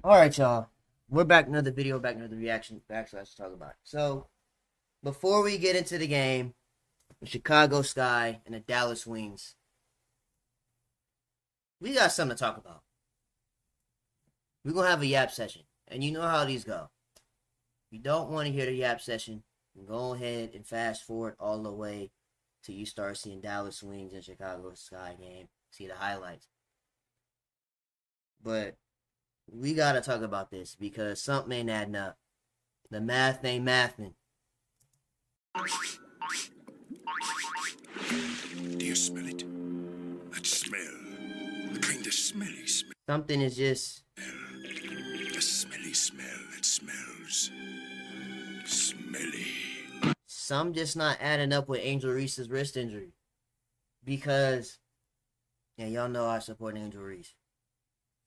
Alright, y'all. We're back another video, back another reaction, backslash to talk about. So, before we get into the game, the Chicago Sky and the Dallas Wings, we got something to talk about. We're going to have a yap session. And you know how these go. If you don't want to hear the yap session, go ahead and fast forward all the way till you start seeing Dallas Wings and Chicago Sky game. See the highlights. But we got to talk about this because something ain't adding up. The math ain't mathing. Do you smell it? That smell. The kind of smelly smell. Something is just... The smelly smell that smells. Smelly. Some just not adding up with Angel Reese's wrist injury. Because... yeah, y'all know I support Angel Reese.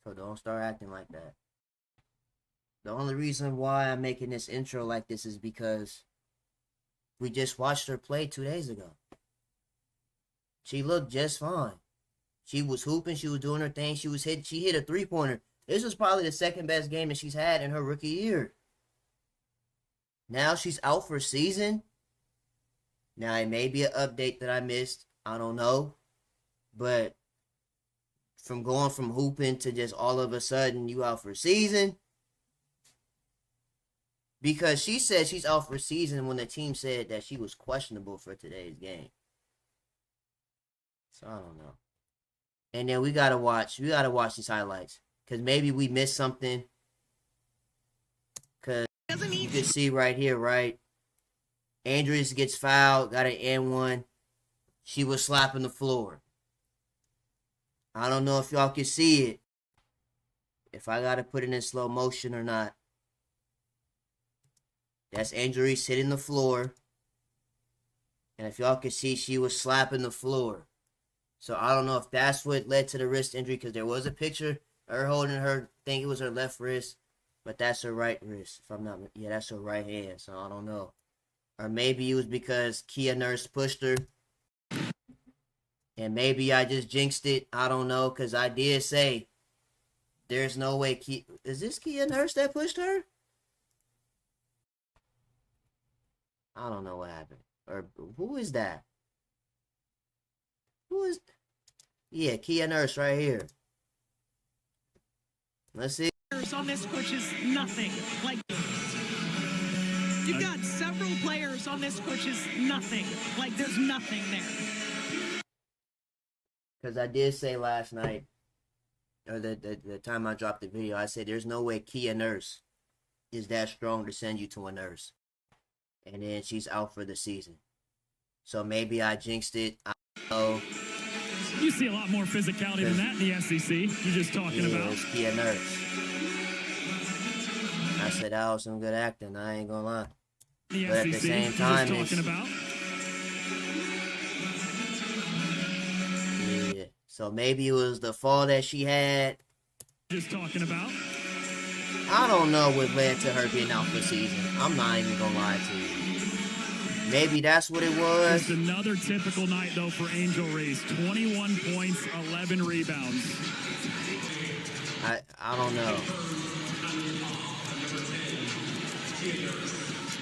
So don't start acting like that. The only reason why I'm making this intro like this is because we just watched her play 2 days ago. She looked just fine. She was hooping, she was doing her thing, she hit a three-pointer. This was probably the second best game that she's had in her rookie year. Now she's out for season. Now it may be an update that I missed. I don't know. But from going from hooping to just all of a sudden you out for season. Because she said she's out for season when the team said that she was questionable for today's game. So I don't know. And then we gotta watch these highlights. Cause maybe we missed something. Cause you can see right here, right? Andrews gets fouled, got an N1. She was slapping the floor. I don't know if y'all can see it. If I gotta put it in slow motion or not. That's Angel Reese hitting the floor. And if y'all can see, she was slapping the floor. So I don't know if that's what led to the wrist injury, because there was a picture of her holding her, I think it was her left wrist, but that's her right wrist. If I'm not, yeah, that's her right hand. So I don't know. Or maybe it was because Kia Nurse pushed her. And maybe I just jinxed it. I don't know, because I did say there's no way is this Kia Nurse that pushed her? I don't know what happened. Or who is that? Who is... yeah, Kia Nurse right here. Let's see. On this, which is nothing. Like, you've got several players on this, which is nothing. Like, there's nothing there. Because I did say last night, or the time I dropped the video, I said there's no way Kia Nurse is that strong to send you to a nurse. And then she's out for the season. So maybe I jinxed it. I don't know. You see a lot more physicality than that in the SEC. You're just talking about. It's Kia Nurse. I said that was some good acting. I ain't gonna lie. The but SEC, at the same time, you're just talking about. Yeah. So maybe it was the fall that she had. Just talking about. I don't know what led to her being out for the season. I'm not even gonna lie to you. Maybe that's what it was. Just another typical night, though, for Angel Reese. 21 points, 11 rebounds. I don't know.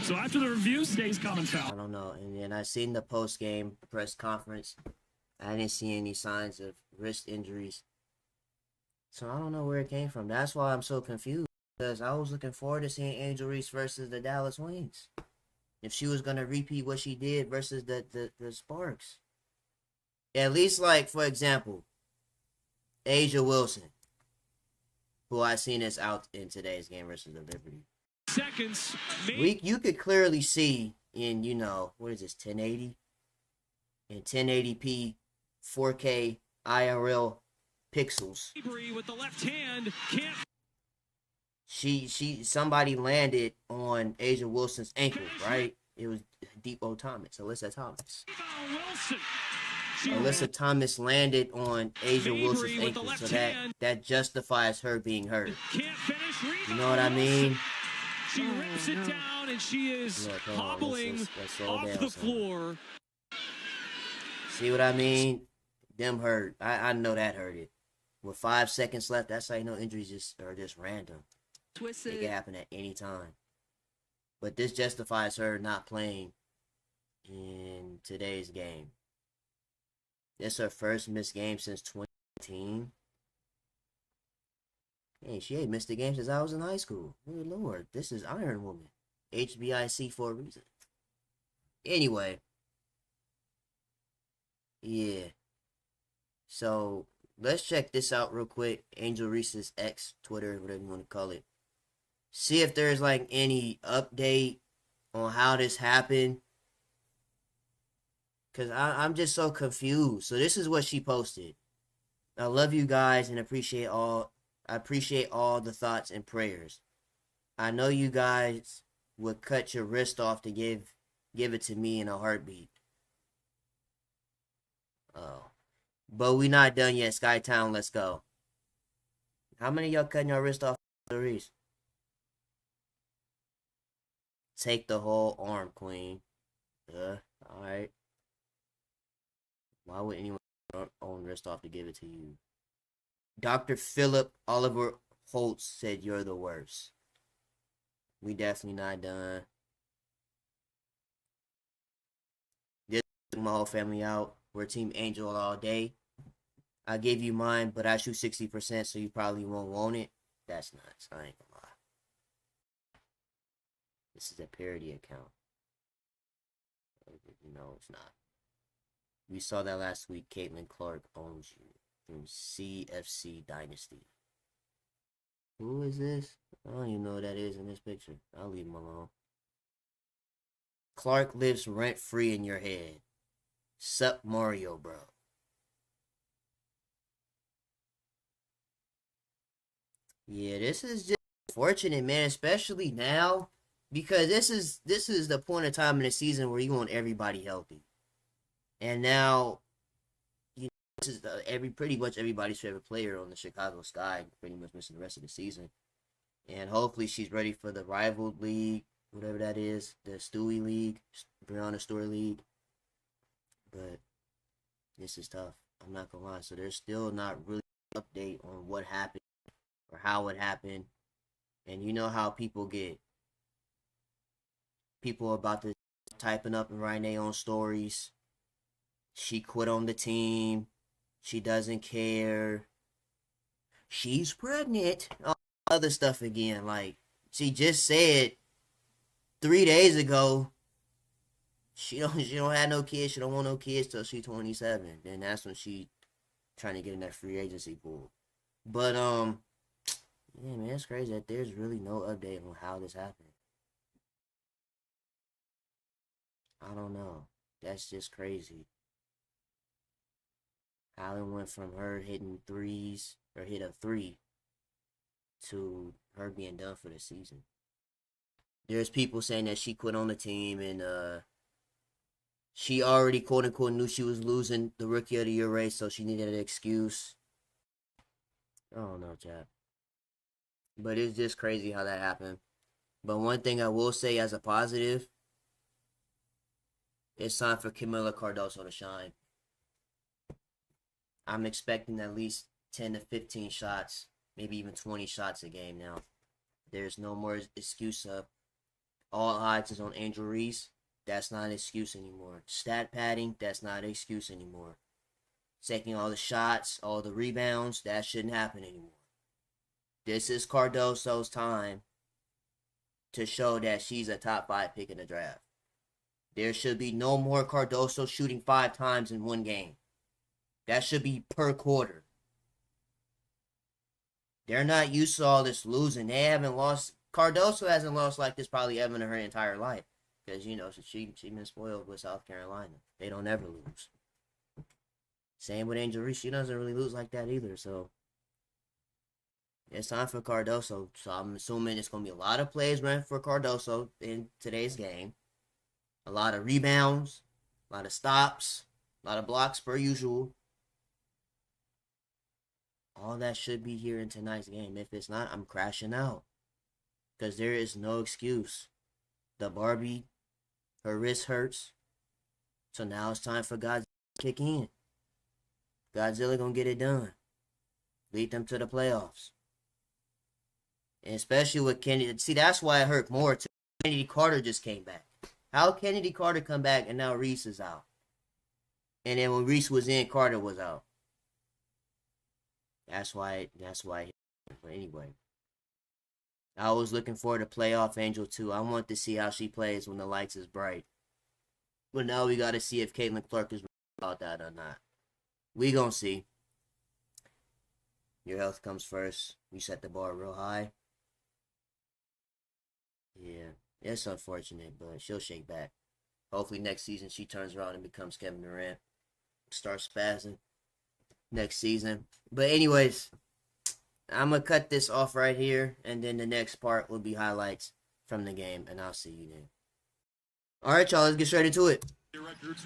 So after the review, stays common foul. I don't know. And then I seen the post-game press conference. I didn't see any signs of wrist injuries. So I don't know where it came from. That's why I'm so confused. Because I was looking forward to seeing Angel Reese versus the Dallas Wings. If she was going to repeat what she did versus the Sparks. At least, like, for example, A'ja Wilson, who I seen is out in today's game versus the Liberty. Seconds. You could clearly see in, you know, what is this, 1080? In 1080p, 4K, IRL pixels. With the left hand, can't. Somebody landed on A'ja Wilson's ankle, right? It was Depot Thomas, Alyssa Thomas. Alyssa Thomas landed on A'ja Wilson's ankle, so that justifies her being hurt. You know what I mean? She rips it down and she is hobbling off the floor. See what I mean? Them hurt. I know that hurt it. With 5 seconds left, that's how you know injuries are just random. It can happen at any time. But this justifies her not playing in today's game. This is her first missed game since 2018. Hey, she ain't missed a game since I was in high school. Good Lord, this is Iron Woman. HBIC for a reason. Anyway. Yeah. So, let's check this out real quick. Angel Reese's X, Twitter, whatever you want to call it. See if there's like any update on how this happened. Because I'm just so confused. So this is what she posted. I love you guys and appreciate all the thoughts and prayers. I know you guys would cut your wrist off to give it to me in a heartbeat. Oh. But we not done yet. Skytown, let's go. How many of y'all cutting your wrist off, Reese? Take the whole arm, queen. Alright. Why would anyone own wrist off to give it to you? Dr. Philip Oliver Holtz said you're the worst. We definitely not done. This took my whole family out. We're Team Angel all day. I gave you mine, but I shoot 60%, so you probably won't want it. That's nuts. I ain't gonna lie. This is a parody account. No, it's not. We saw that last week. Caitlin Clark owns you from CFC Dynasty. Who is this? I don't even know who that is in this picture. I'll leave him alone. Clark lives rent-free in your head. Sup Mario, bro. Yeah, this is just fortunate, man, especially now, because this is the point of time in the season where you want everybody healthy. And now, you know, this is pretty much everybody's favorite player on the Chicago Sky, pretty much missing the rest of the season. And hopefully she's ready for the rival league, whatever that is, the Stewie League, Breonna Stewart League. But this is tough. I'm not gonna lie. So there's still not really an update on what happened or how it happened. And you know how people get. People about to typing up and writing their own stories. She quit on the team. She doesn't care. She's pregnant. All other stuff again. Like, she just said 3 days ago she don't have no kids. She don't want no kids till she's 27. Then that's when she trying to get in that free agency pool. But yeah, man, it's crazy that there's really no update on how this happened. I don't know. That's just crazy. How it went from her hitting threes or hit a three to her being done for the season. There's people saying that she quit on the team and she already quote unquote knew she was losing the Rookie of the Year race, so she needed an excuse. I don't know, chap. But it's just crazy how that happened. But one thing I will say as a positive, it's time for Camila Cardoso to shine. I'm expecting at least 10 to 15 shots, maybe even 20 shots a game now. There's no more excuse of all odds is on Angel Reese. That's not an excuse anymore. Stat padding, that's not an excuse anymore. Taking all the shots, all the rebounds, that shouldn't happen anymore. This is Cardoso's time to show that she's a top 5 pick in the draft. There should be no more Cardoso shooting 5 times in one game. That should be per quarter. They're not used to all this losing. They haven't lost. Cardoso hasn't lost like this probably ever in her entire life. Because, you know, she been spoiled with South Carolina. They don't ever lose. Same with Angel Reese. She doesn't really lose like that either. So, it's time for Cardoso. So, I'm assuming it's going to be a lot of plays running for Cardoso in today's game. A lot of rebounds. A lot of stops. A lot of blocks per usual. All that should be here in tonight's game. If it's not, I'm crashing out. Because there is no excuse. The Barbie, her wrist hurts. So now it's time for Godzilla to kick in. Godzilla gonna get it done. Lead them to the playoffs. And especially with Kennedy. See, that's why it hurt more, too. Kennedy Carter just came back. How Kennedy Carter come back and now Reese is out? And then when Reese was in, Carter was out. That's why. But anyway. I was looking forward to playoff Angel too. I want to see how she plays when the lights is bright. But now we got to see if Caitlin Clark is about that or not. We gonna see. Your health comes first. You set the bar real high. Yeah, it's unfortunate, but she'll shake back. Hopefully next season she turns around and becomes Kevin Durant. Starts spazzing next season. But anyways, I'm going to cut this off right here, and then the next part will be highlights from the game, and I'll see you then. All right, y'all, let's get straight into it.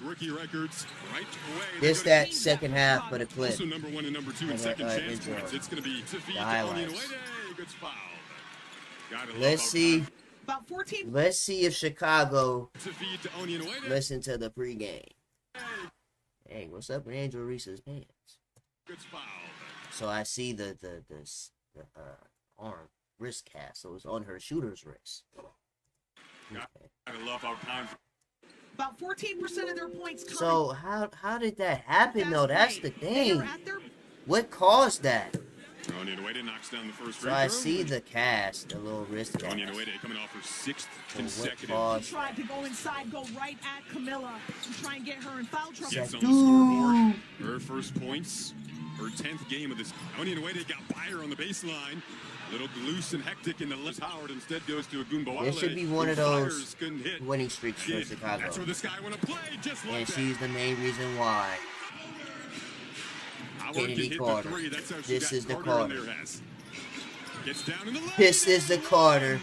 Rookie records, right away. This that second half of the clip. Also number 1 and number 2 in second chance points. It's going to be the highlights. Good foul. Let's see. About 14. Let's see if Chicago listen to the pregame. Hey, what's up with Angel Reese's pants? Good foul. So I see the arm wrist cast. So it's on her shooter's wrist. Okay. I love our time. About 14% of their points coming. So how did that happen though? That's the thing. Their... What caused that? Tony Nwede knocks down the first So I see the cast, the little wrist cast. Tony Nwede coming off her 6th consecutive. She tried to go inside, go right at Camilla to try and get her in foul trouble. Gets on the scoreboard. Her first points. Her 10th game of this. Tony Nwede got by her on the baseline. A little loose and hectic in the left. Howard instead goes to Agumbawale. This should be one of those winning streaks for Chicago. That's where this guy went to play, just like and that. She's the main reason why. Kennedy Carter. This is the Carter. This is the Carter.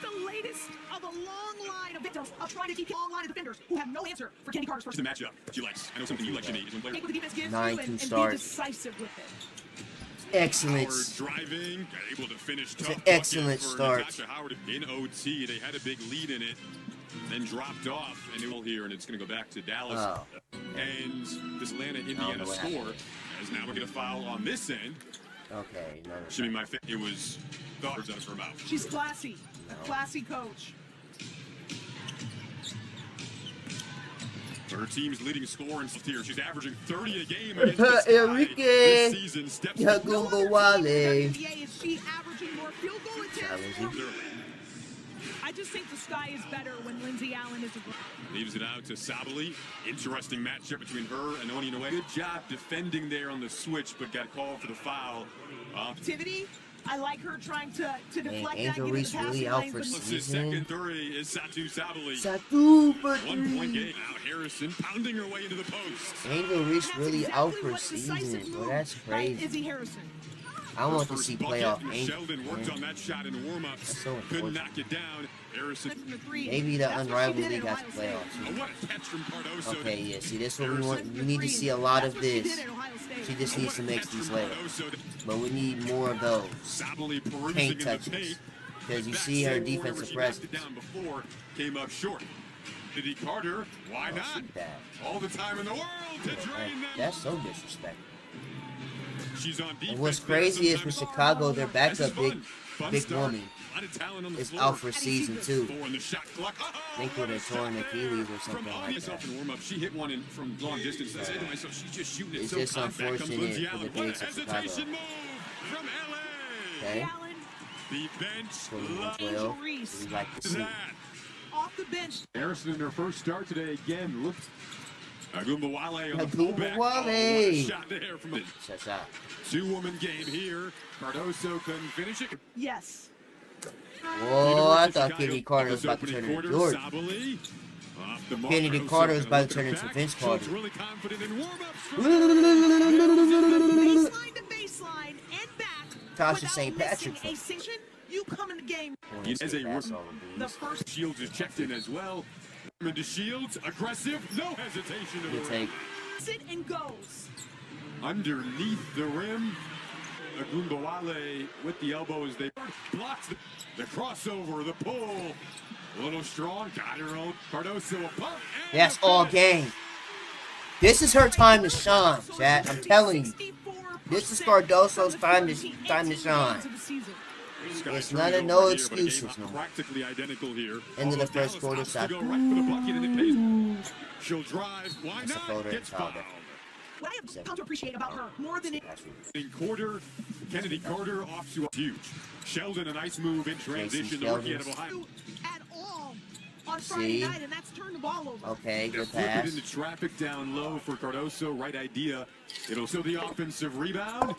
The latest of a long line of victims of trying to keep a long line of defenders who have no answer for Kennedy Carter's first. The matchup she likes. I know something you like, Jimmy. Is when Take what the defense gives 9-2 you and start. be decisive with it. Excellence. Howard driving, able to finish It's tough an excellent bucket for start. Natasha Howard in OT. They had a big lead in it, then dropped off, and it will here, and it's going to go back to Dallas. Oh. And this Atlanta-Indiana what score, happened. as now we get a foul on this end. Okay. No. Should be my favorite. It was thought out of her mouth. She's classy. A classy coach. Her team's leading scorer in here. She's averaging 30 a game against the Enrique this season. Steps Agumbawale. Is she averaging more field goal attempts? I just think the sky is better when Lindsay Allen is around. Leaves it out to Sabali. Interesting matchup between her and Oni Nwede. Good job defending there on the switch, but got called for the foul. Activity. I like her trying to deflect Angel that. Reese really out for His season. second three is Satu Sabali. Satu for 1 point three. game. Now Harrison pounding her way into the post. Angel Reese That's really exactly out for what decisive season. Bro, move that's by crazy. Izzy Harrison. I want to First see bucket, playoff Angel. Sheldon worked on that shot in warm-ups. That's so Couldn't unfortunate. knock it down. Harrison. Maybe the That's what she unrivaled did league at has Ohio playoffs. Oh, what a catch from Cardoso. Okay, yeah. See, this is what we want. We need to see a lot of That's what she this. did at Ohio State. She just Oh, needs what to a make catch these from layups. Cardoso. But we need more of those Sabali perusing paint in the touches. paint. Because you Back see her side corner where defensive she knocked presence. it down before, came up short. Diddy Carter, why Oh, not? she bad. All the time in the world to drain them. That's so disrespectful. She's on defense. And what's there, crazy is sometimes with Chicago, their This is backup fun. Fun big start. woman A lot of talent on the is floor. out for season 2. Four in the shot clock. Oh, I think with what a a torn shot Achilles there or something from like myself that. in warm-up. She hit one in from long distance. I said to myself, she's just shooting it It's so just compact. Comes unfortunate Lindsay for the Allen. What a bigs of Chicago. hesitation move from LA. Okay? Allen The bench So loves well, Reese we like to see. that. off the bench. Harrison in her first start today again looked Agumbawale on the pullback. Agumbawale. Oh, what a shot there from the Shuts out. two-woman game here. Cardoso couldn't finish it. Yes. Whoa, I thought Kennedy Carter was about to turn into Jordan. Sabali. Off the mark. Kennedy Cardoso Carter was gonna about to look turn at into the Vince back. Carter. She's really confident in warm-ups. Baseline to baseline and back. Tasha without St. Patrick. missing a sanction. You come in the game. He has a That's work- all it The is. first Shields is checked in as well. Into Shields, aggressive, no hesitation to You the take sit and goes. underneath the rim. Agumbawale with the elbows. They blocks the crossover, the pull. A little strong, got her own. Cardoso a pump. and That's a all finish. game. This is her time to shine, chat. I'm telling you. This is Cardoso's time to shine. It's Sky none turning of over no here, but a game excuses no more. practically identical here. End of the Although first Dallas quarter, opts to stop. go right for the bucket and it pays. She'll drive. Why That's a not? floater, Gets foul. fouled. What I have come to appreciate about her more than In quarter, Kennedy Carter off to a huge. Sheldon, a nice move in transition. The rookie out of Ohio. at all on Friday See? night, and that's turned the ball over. Okay, They're good flipping pass. into traffic down low for Cardoso. Right idea. It'll show the offensive rebound.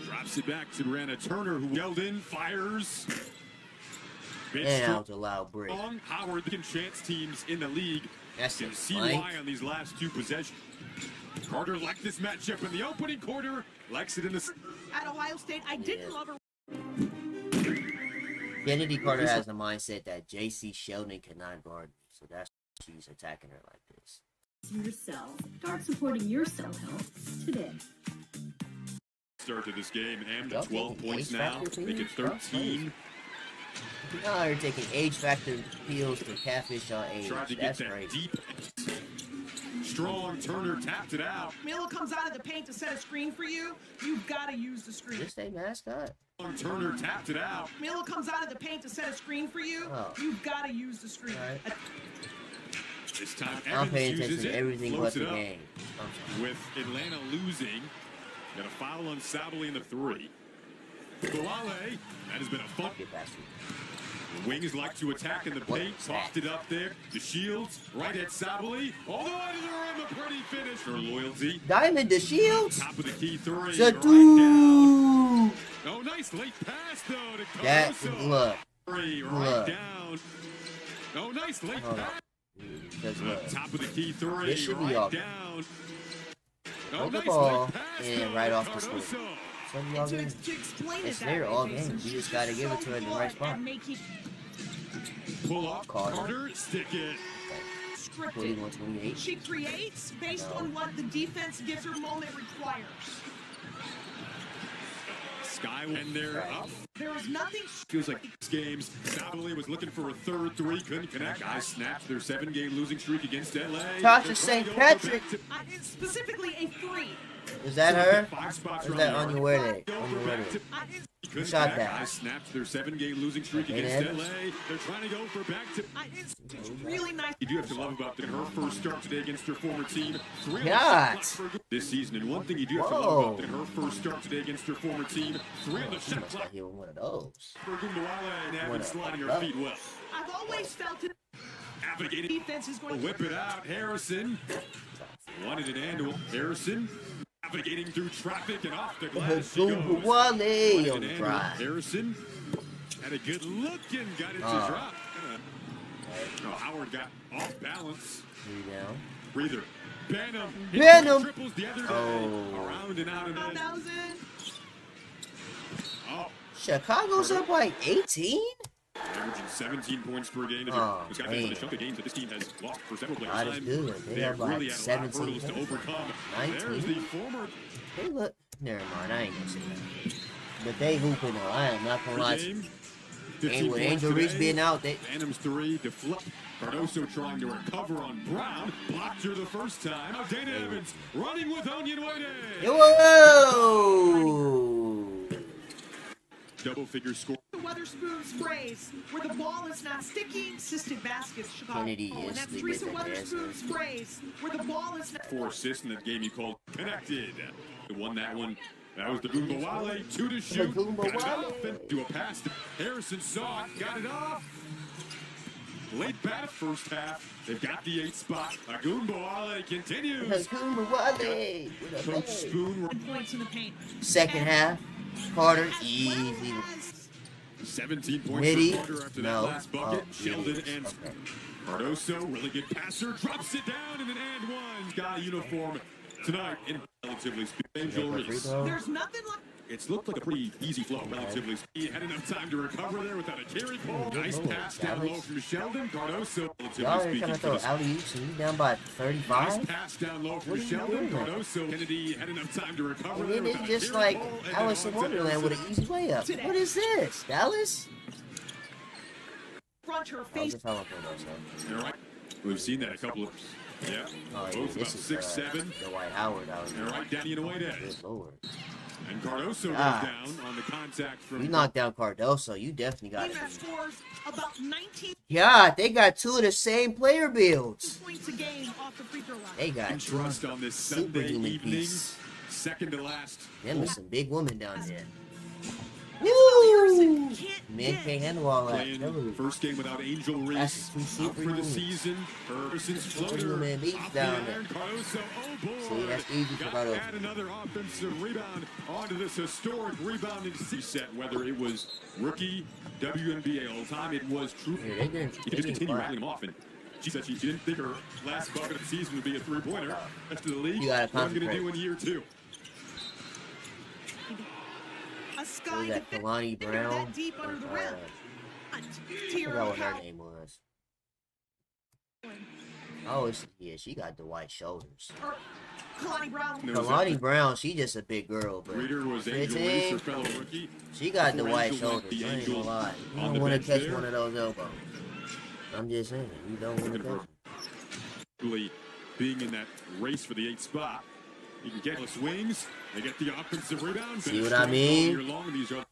Drops it back to Brianna Turner, who Sheldon fires. Big And strong. out to loud break. Howard can chance teams in the league. That's Can a see flank. why on these last two possessions. Carter liked this matchup in the opening quarter. Likes it in the. At Ohio State, I didn't Yeah. love her. Kennedy Carter has the mindset that JC Sheldon cannot guard me, so that's why she's attacking her like this. Yourself. Start supporting your self-help today. Start to this game and Y'all 12 taking points age now. factor Make it pills? 13. Y'all are taking age factor pills to catfish on age. Tried to get That's that crazy. deep. Strong Turner tapped it out. Mila comes out of the paint to set a screen for you. You've got to use the screen. This they mascot. Strong Turner tapped it out. Mila comes out of the paint to set a screen for you. Oh. You've got to use the screen. Alright. This time I'm Evans paying uses attention to it, everything but floats the it up. game. With Atlanta losing, got a foul on Sabally in the 3. Galale, that has been a fun. Get past you. The Wings like to attack in the What paint, is that? tossed it up there. The Shields, right at Sabally, all the way to the rim, a pretty finish for Loyalty. Diamond the Shields. Top of the key 3, right Shatu. down. Oh, nice late pass though to That Caruso. look. 3, right look. down. Oh, nice late Hold on. pass. Because look, Top of the key 3, This should be right all- down. Hold the nice ball late pass and though right to off the Cardoso. screen. Some of y'all To, games, to explain it's it there that all way, game. Jason, You just gotta give it to her in the right so spot. and make it Pull off Carter. Carter, stick it. scripted. 21-28. She creates based No. on what the defense gives her moment requires. Sky and they're up. There is nothing Feels like these games. Sabally was looking for a third 3, couldn't connect. Guys snapped their 7-game losing streak against LA. Tasha They're trying to St. go for Patrick. back-to- specifically a 3. Is that her? 5 spots Or is around that the on arc. your way Go there? On for your way back-to- there? Couldn't shot connect. that? Guys snapped their 7-game losing streak Okay, against Evans. LA. They're trying to go for back-to- It's really nice. You do have to love about her first start today against her former team. 3 on the God. shot clock for this season. And one thing you do have to Whoa. love about her first start today against her former team. 3 on the She shot must clock have hit one of those. for Gundawala and One Evans of sliding her those. feet well. I've always felt it. Navigating. Defense is going Whip it out. Harrison. Wanted an annual. Harrison. Navigating through traffic and off the glass she goes. Wale Wanted on an the annual. drive. Harrison had a good look and got it to Oh. drop. Oh, Howard got off balance. 3 down. Breather. Benham. Benham. Triples the other day. Oh. Around and out and in. That was it. Oh, Chicago's up like 18? averaging 17 points per game. Oh, It's got to be one of the man. chunk of games that this team has lost for several players. God is good. They have like really had a lot of 17 hurdles to points. overcome. 19. There's the former They look. Never mind, I ain't gonna say that. But they hooping though. I am not gonna lie to you. game. And 15 with points Angel Reese today. being out, they. Phantoms 3, deflect. Cardoso trying to recover on Brown. Blocked her the first time. Now Dana Evans running with Onion Wade. Whoa! Double figure score. The Weatherspoon sprays where the ball is not sticking. Assisted baskets, Chicago. Kennedy and is that's the Teresa wizard, Weatherspoon yes. sprays where the ball is not. 4 assists in that game you called connected. They won that one. That was the Gumbawale. 2 to shoot. Got it off and do a pass to Harrison. Saw it. Got it off. Late bat first half. They've got the 8th spot. Gumbawale continues. Wale. Coach Spoon. Points in the paint. Second half, Carter easy. 17 points Mitty, per quarter after no. that last bucket. Oh, Sheldon Mitty. and Okay. Cardoso, really good passer, drops it down and and one. Guy uniform tonight in relatively speaking. Angel Free Reese. throw. There's nothing like. It's looked like a pretty easy flow, relatively speaking. Had enough time to recover there without a carry ball. Nice Lord, pass down Dallas. low from Sheldon. Cardoso, Y'all relatively are speaking, trying to for throw this. alley oops and you down by Nice 35? pass down low What from are you Sheldon. doing? Cardoso, Kennedy had enough time to recover And there then without it's a just carry like ball. And then Alice in on to Wonderland with an Harrison. easy layup. What is this? Dallas? Front her I was face. just talking about that. All right. We've seen that a couple of. Yeah. Oh, yeah, Both about this is 6'7". the White Howard out All here. right, Danny and Wade. Good lord. And Cardoso goes Ah. down on the contact from. You knocked down Cardoso. You definitely got Team that it. scores about 19 Yeah, they got two of the same player builds. points a game off the free throw line. They got And trust on this Sunday superhuman evening, beasts. second to last. Them with some big women down there. Harrison Woo! can't Men get can't handle all that. Playing Never. first game without Angel That's Reese two out for the superhumans. season. Harrison's floater Superhuman beats off the down iron. there. Cardoso, oh boy. See, that's easy for Got Cardoso. to add another offensive rebound onto this historic rebounding set. Whether it was rookie, WNBA all time, it was true. Yeah, they didn't. You can just continue rattling them off. And she said she didn't think her last bucket of the season would be a three-pointer. Rest of the league, You gotta what I'm going to concentrate. do in year two. a What Sky was that, defender Kalani Brown? that deep under the rim. I Tierra forgot what her Cow- name was. Oh, yeah, she got the white shoulders. or Kalani Brown. There was Kalani Brown, she just a big girl, but Reader was Angel Reese, 15, her fellow rookie. she got the Before white Angel went shoulders. the I ain't Angel gonna lie. You on don't the want to bench catch there. one of those elbows. I'm just saying, you don't want to catch them. Really being in that race for the 8th spot. You can get the swings. They get the offensive rebound. See Been what I strong all mean? year long. These are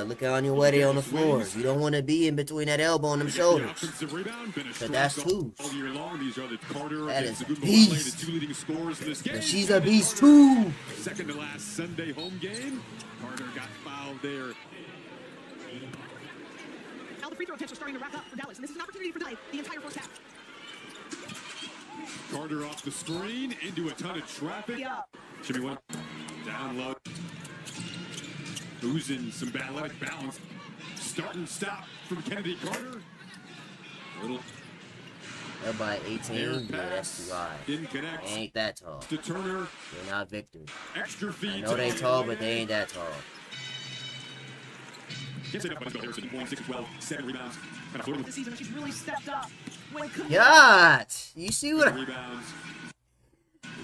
Look on your way there on the floor. You don't want to be in between that elbow and them The shoulders. offensive rebound. Been a strong that's goal twos. all year long. These are the Carter That and is a Segundo beast. Wale, the two leading scorers in this game. And she's a beast too. Second to last Sunday home game. Carter got fouled there. Now the free throw attempts are starting to rack up for Dallas, and this is an opportunity for delay the entire first half. Carter off the screen into a ton of traffic. Yeah. Should be one down low. Losing some athletic balance. Start and stop from Kennedy Carter. Little They're by air 18. Yeah, that's pass. too high. Didn't connect. They ain't that tall. To Turner. They're not Victor. Extra feet. I know they tall, but they ain't that tall. Can't say enough about Harrison. 6 12, 7 rebounds. Kind of flirting This season, she's really stepped up. When God, you see with what? rebounds.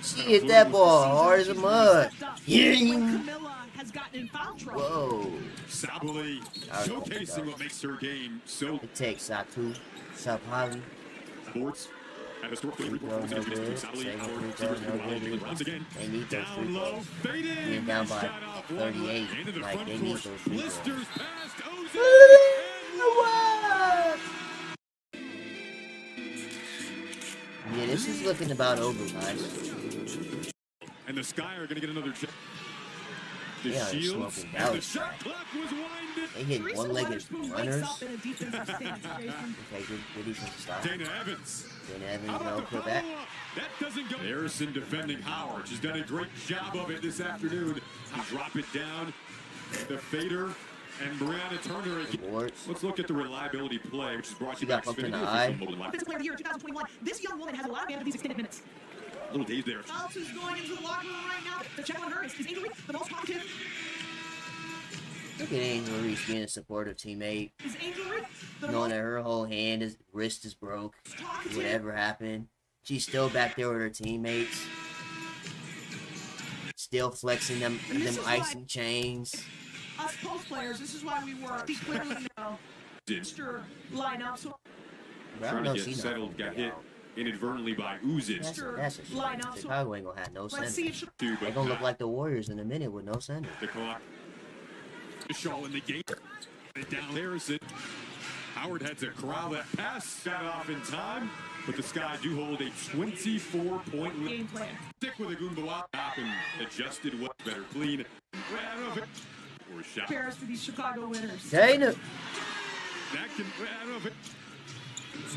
She hit that ball hard as a mud. When Yeah. Camilla has gotten in foul trouble. Whoa. Sabali showcasing what makes her game so It takes Satu, Sapali. sports. At a store Free throw, no good. Second free throw, no good. runs again. They need those free Down low, throws. fading. Being down by Shot off one 38, into the like front they need court. those free throws. Blisters past Ozil. Yeah, this is looking about over, guys. And the Sky are going to get another chip. The Yeah, they're Shields. smoking And the Dallas. shot clock was winded. They hit Teresa one-legged Witherspoon wakes runners. up in a defensive situation. Okay, good defensive stop. Dana Evans. Then How Evans, about no, the put that. follow-up? That doesn't go. Harrison defending Howard. She's done a great job of it this afternoon. To drop it down. The fader and Brianna Turner again. Boards. Let's look at the reliability play, which is brought to She you by got bumped in the Xfinity. eye. Mobile and live. Offensive player of the year 2021. This young woman has a lot of advantage of these extended minutes. Little days there. Else is going into the locker room right now. The check on her is Angel Reese, the most talkative. Look at Angel Reese being a supportive teammate, Is Angel Reese the knowing most that her whole wrist is broke. talkative? Whatever happened, she's still back there with her teammates, still flexing them icy chains. Us post players, this is why we were clearly now. Mr. lineup. So But I Trying don't to know get she settled, got hit inadvertently by Uzic. That's a Line shame. up, so- Chicago ain't gonna have no let's see center. if she Dude, They're but gonna look like the Warriors in a minute with no center. the clock. Shaw in the game. Down Harrison. Howard had to corral that pass. Got off in time. But the Sky do hold a 24-point lead. game plan. Stick with a Goomba and adjusted what better clean. Ran of it. Or shot. Paris for these Chicago winners. Dana, That can ran of it.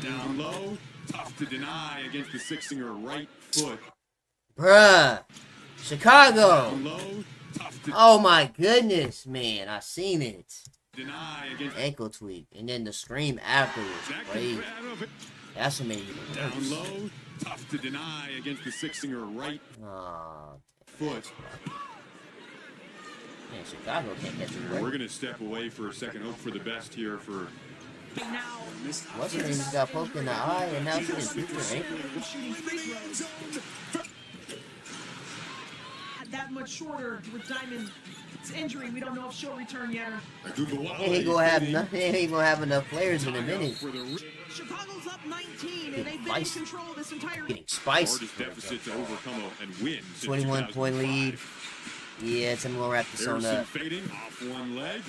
Down low. Tough to deny against the Sixinger right foot. bruh, Chicago. Down low. Tough to Oh my goodness, man, I seen it. deny against Ankle tweak, and then the scream afterwards. that Crazy. can ran of it. That's amazing. Down low. Tough to deny against the Sixinger right Aw, foot. man, Chicago can't catch a We're break. going to step away for a second. Hope for the best here for Now, What's her name just got poked in the eye, and now she can tweak her ankle. shooting free throws. That much shorter with Diamond's injury. We don't know if she'll return yet. They ain't gonna have nothing. They ain't gonna have enough players in a minute. Chicago's up 19, and they've been in Feisty. control this entire Getting spicy. Hardest deficit to overcome and win. since 21-point lead. 2005. Yeah, tell me we'll wrap this on Harrison up. fading off one leg.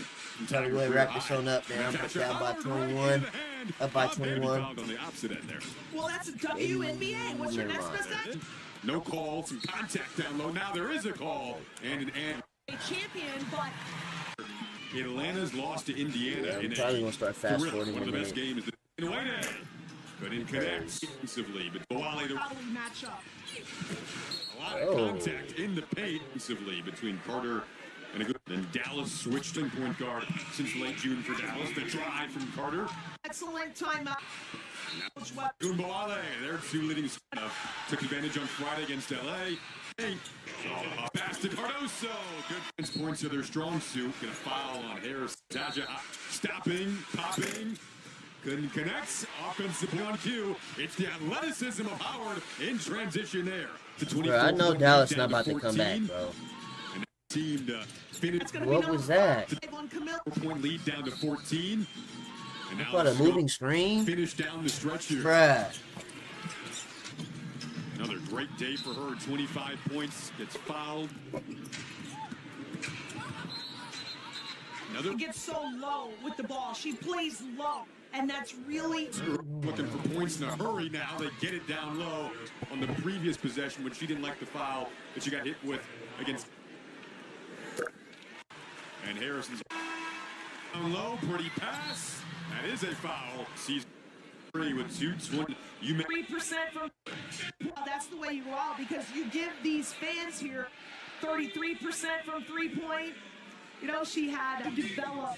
Tell me we'll wrap this on up, man. I'm down by 21. Up by 21. On the opposite end there. Well, that's a WNBA. What's your next best action? No call, some contact down low. Now there is a call. And A champion, but Atlanta's lost to Indiana. Yeah, in we're probably going to start fast thrill. forwarding One of in the a best minute. games. Wayne couldn't connect defensively, but Wale, probably match up. a lot of contact in the paint defensively between Carter and a good. And Dallas switched in point guard since late June for Dallas. The drive from Carter. Excellent timeout. Gumbawale, their two leading took advantage on Friday against LA. Pass to Cardoso. Good points to their strong suit. Gonna foul on Harris. Zaja stopping, popping. Couldn't connect. Offensively on cue. It's the athleticism of Howard in transition there. To 24 Bro, I know points Dallas down not to about to come back, 14. bro. And that team to finish. What was that? 4-point lead down to 14. And now What, a the moving screen? finish down the stretch here. Bruh. Another great day for her. 25 points. Gets fouled. Another She gets so low with the ball. She plays low, and that's really looking for points in a hurry now. They get it down low on the previous possession when she didn't like the foul that she got hit with against. And Harrison's down low. Pretty pass. That is a foul. Sees three with 2:20. You may 3% from. Well, that's the way you roll because you give these fans here 33% from 3-point. You know, she had to develop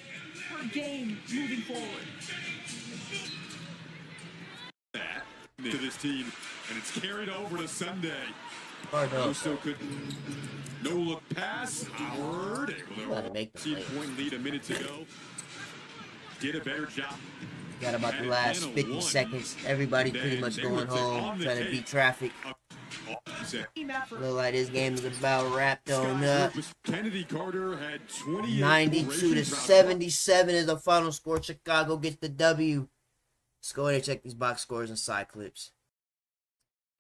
her game moving forward. that to this team, and it's carried over to Sunday. Cardoso. Also could no look pass. Howard able Gotta to make the 18-point lead a minute to go. Did a better job. Got about the last 50 seconds. Everybody pretty much going home, trying to beat traffic. Team effort. Look like this game is about wrapped on up. Kennedy Carter had 28 92 to 77 is the final score. Chicago gets the W. Let's go ahead and check these box scores and side clips.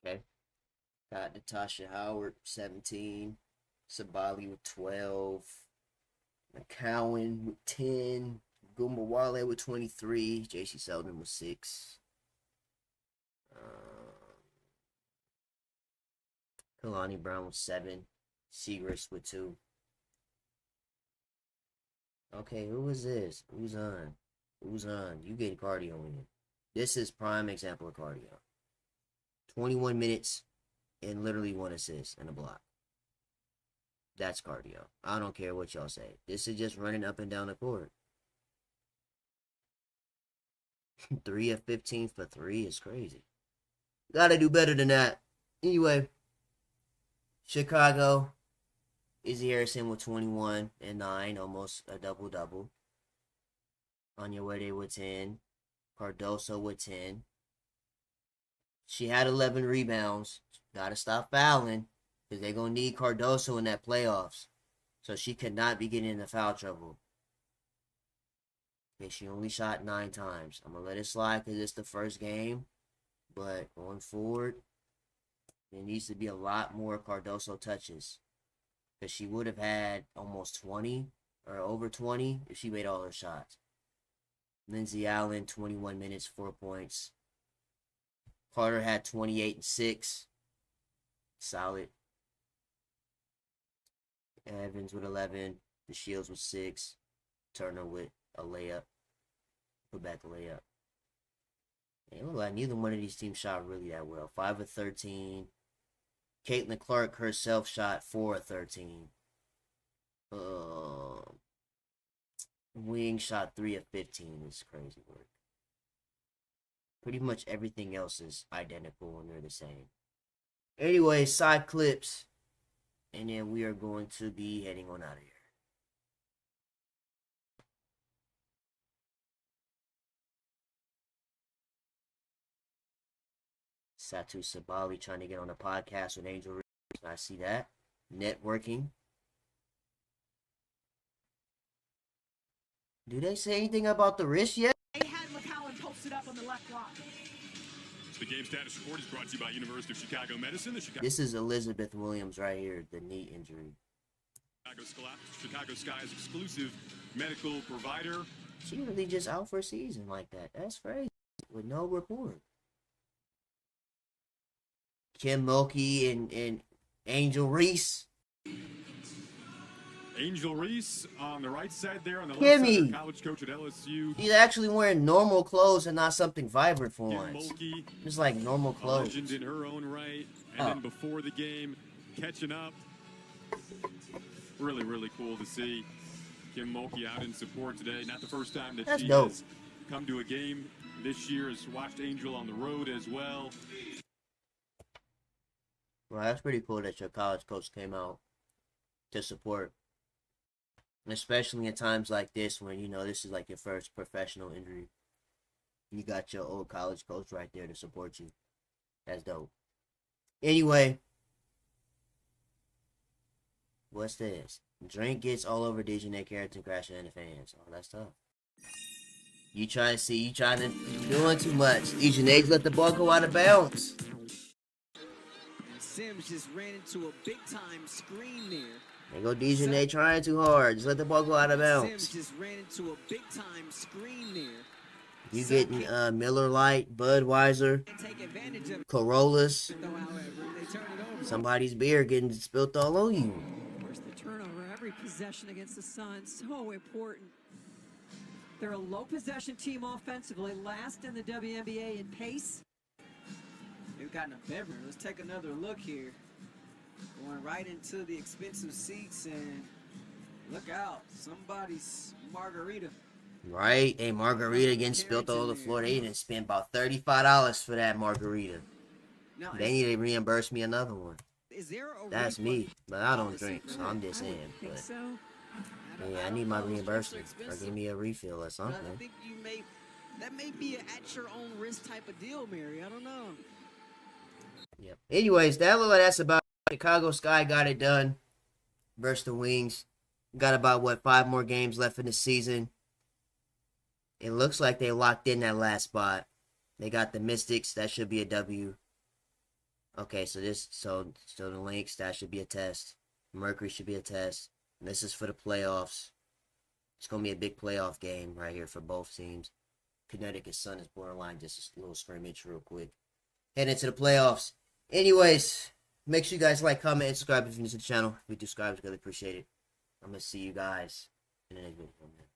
Okay. Got Natasha Howard, 17. Sabali with 12. McCowan with 10. Gumbawale with 23. J.C. Selden with 6. Kalani Brown with 7. Segrist with 2. Okay, who is this? Who's on? Who's on? You get cardio in. This is prime example of cardio. 21 minutes and literally 1 assist and a block. That's cardio. I don't care what y'all say. This is just running up and down the court. 3 of 15 for 3 is crazy. Gotta do better than that. Anyway, Chicago. Izzy Harrison with 21 and 9, almost a double-double. Anya Wede with 10. Cardoso with 10. She had 11 rebounds. Gotta stop fouling because they're going to need Cardoso in that playoffs. So she could not be getting into foul trouble. Okay, she only shot 9 times. I'm going to let it slide because it's the first game. But going forward, there needs to be a lot more Cardoso touches. Because she would have had almost 20 or over 20 if she made all her shots. Lindsay Allen, 21 minutes, 4 points. Carter had 28 and 6. Solid. Evans with 11. The Shields with 6. Turner with a layup. Put back a layup. It looked like neither one of these teams shot really that well. 5 of 13. Caitlin Clark herself shot 4 of 13. Wing shot 3 of 15. It's crazy work. Pretty much everything else is identical and they're the same. Anyway, side clips. And then we are going to be heading on out of here. Satu Sabali trying to get on the podcast with Angel Reese. I see that. Networking. Do they say anything about the wrist yet? They had McCowan posted up on the left block. The game status report is brought to you by University of Chicago Medicine. The Chicago This is Elizabeth Williams right here, the knee injury. Chicago Sky's exclusive medical provider. She really just out for a season like that. That's crazy. With no report. Kim Mulkey and Angel Reese. Angel Reese on the right side there on the Kimmy. left side, college coach at LSU. She's actually wearing normal clothes and not something vibrant for Kim once. Mulkey, Just like normal a clothes. legend in her own right. And then before the game, catching up. Really, really cool to see Kim Mulkey out in support today. Not the first time that That's she dope. has come to a game this year. Has watched Angel on the road as well. Well, that's pretty cool that your college coach came out to support. And especially in times like this when, you know, this is like your first professional injury. You got your old college coach right there to support you. That's dope. Anyway. What's this? Drink gets all over Dejanay Carrington crashing in the fans. Oh, that's tough. You trying to doing too much. Dejanay let the ball go out of bounds. Sims just ran into a big-time screen there. There go Dejanay trying too hard. Just let the ball go out of bounds. Sims just ran into a big-time screen there. You getting Miller Lite, Budweiser, Take advantage of it, Corollas. though, however, they turn it over. Somebody's beer getting spilt all on you. Of course, the turnover every possession against the Suns, so important. They're a low possession team offensively, last in the WNBA in pace. They've gotten a beverage. Let's take another look here. Going right into the expensive seats, and look out, somebody's margarita. Right? Hey, margarita getting spilt all over the floor. They didn't spend about $35 for that margarita. Now, They need to reimburse me another one. is there a That's refund me, but I don't policy drink, for so that? I'm just I saying. would think But so. yeah, I need my don't know. reimbursement It's or expensive. give me a refill or But I something. think that may be an at your own risk type of deal, Mary. I don't know. Yep. Anyways, that's about it. Chicago Sky got it done versus the Wings. Got about 5 more games left in the season. It looks like they locked in that last spot. They got the Mystics. That should be a W. Okay, so the Lynx, that should be a test. Mercury should be a test. And this is for the playoffs. It's gonna be a big playoff game right here for both teams. Connecticut Sun is borderline, just a little scrimmage real quick. Head into the playoffs. Anyways, make sure you guys like, comment, and subscribe if you're new to the channel. If you do subscribe, we really appreciate it. I'm gonna see you guys in the next video.